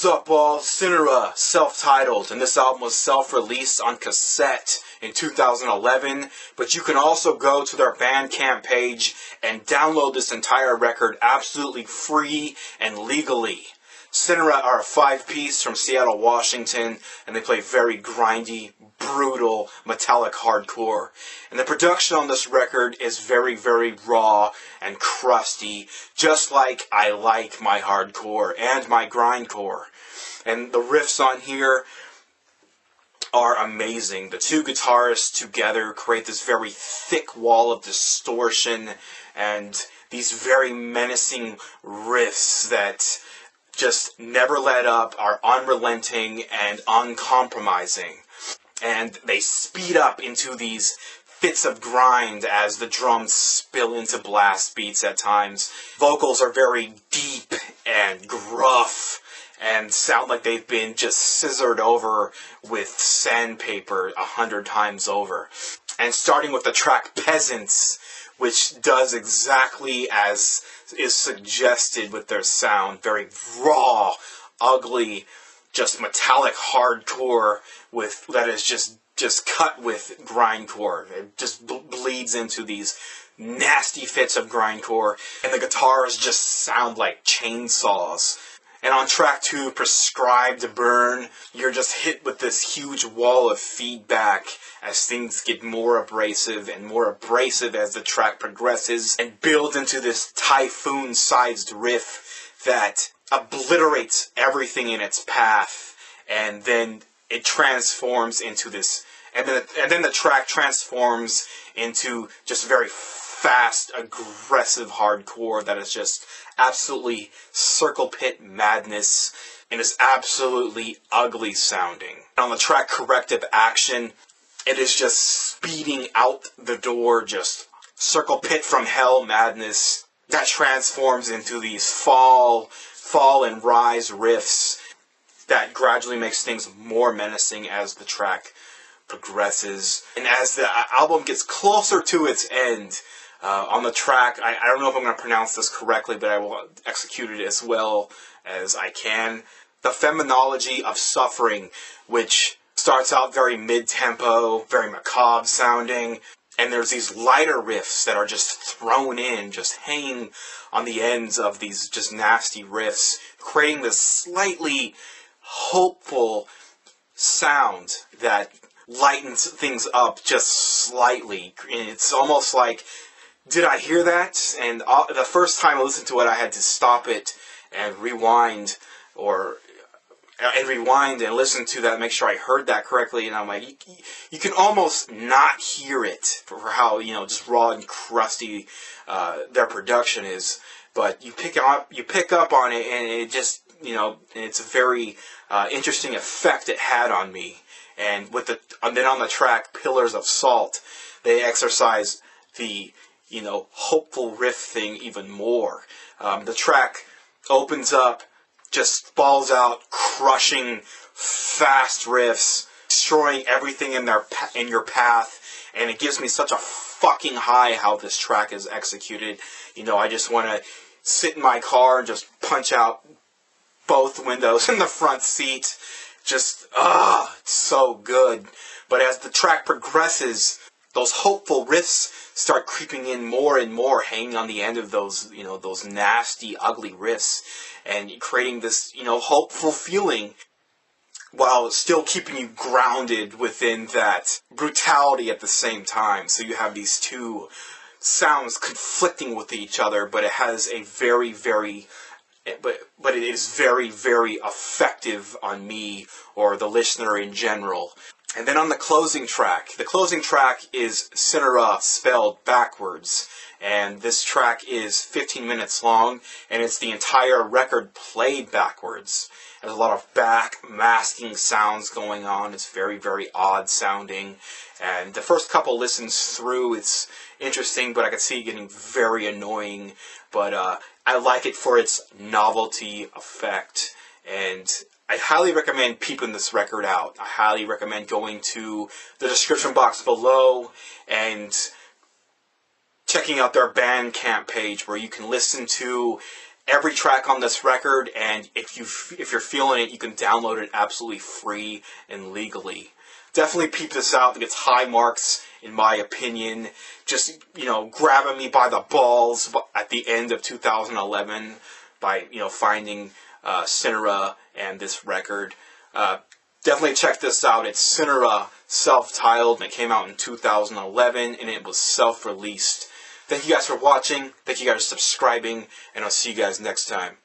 What's up, all? Cynarae, self-titled, and this album was self-released on cassette in 2011, but you can also go to their Bandcamp page and download this entire record absolutely free and legally. Cynarae are a 5-piece from Seattle, Washington, and they play very grindy, brutal, metallic hardcore. And the production on this record is very, very raw and crusty, just like I like my hardcore and my grindcore. And the riffs on here are amazing. The two guitarists together create this very thick wall of distortion and these very menacing riffs that just never let up, are unrelenting and uncompromising. And they speed up into these fits of grind as the drums spill into blast beats at times. Vocals are very deep and gruff and sound like they've been just scissored over with sandpaper 100 times over. And starting with the track Peasants, which does exactly as is suggested with their sound. Very raw, ugly, just metallic hardcore with that is just cut with grindcore. It just bleeds into these nasty fits of grindcore, and the guitars just sound like chainsaws. And on track 2, Prescribed to Burn, you're just hit with this huge wall of feedback as things get more abrasive and more abrasive as the track progresses and builds into this typhoon-sized riff that obliterates everything in its path, and then it transforms into this, and then the track transforms into just very fast, aggressive hardcore that is just absolutely circle pit madness and is absolutely ugly sounding. On the track Corrective Action, it is just speeding out the door, just circle pit from hell madness that transforms into these fall and rise riffs that gradually makes things more menacing as the track progresses. And as the album gets closer to its end, on the track, I don't know if I'm going to pronounce this correctly, but I will execute it as well as I can. The Feminology of Suffering, which starts out very mid-tempo, very macabre sounding, and there's these lighter riffs that are just thrown in, just hanging on the ends of these just nasty riffs, creating this slightly hopeful sound that lightens things up just slightly. And it's almost like, did I hear that? And the first time I listened to it, I had to stop it and rewind and listen to that, make sure I heard that correctly. And I'm like, you can almost not hear it for how, just raw and crusty their production is. But you pick up on it, and it just, it's a very interesting effect it had on me. And then on the track Pillars of Salt, they exercise the hopeful riff thing even more. The track opens up, just falls out, crushing, fast riffs, destroying everything in your path, and it gives me such a fucking high how this track is executed. I just want to sit in my car and just punch out both windows in the front seat. Just, it's so good. But as the track progresses, those hopeful riffs start creeping in more and more, hanging on the end of those, those nasty, ugly riffs, and creating this, hopeful feeling while still keeping you grounded within that brutality at the same time. So you have these two sounds conflicting with each other, but it has a very, very, but it is very, very effective on me or the listener in general. And then on the closing track is Cynarae spelled backwards. And this track is 15 minutes long, and it's the entire record played backwards. There's a lot of back masking sounds going on. It's very, very odd sounding. And the first couple listens through, it's interesting, but I can see it getting very annoying. But I like it for its novelty effect. And I highly recommend peeping this record out. I highly recommend going to the description box below and checking out their Bandcamp page where you can listen to every track on this record, and if you're feeling it, you can download it absolutely free and legally. Definitely peep this out. It gets high marks, in my opinion. Just, grabbing me by the balls at the end of 2011 by, finding Cynarae and this record. Definitely check this out. It's Cynarae, self-titled, and it came out in 2011, and it was self-released. Thank you guys for watching. Thank you guys for subscribing, and I'll see you guys next time.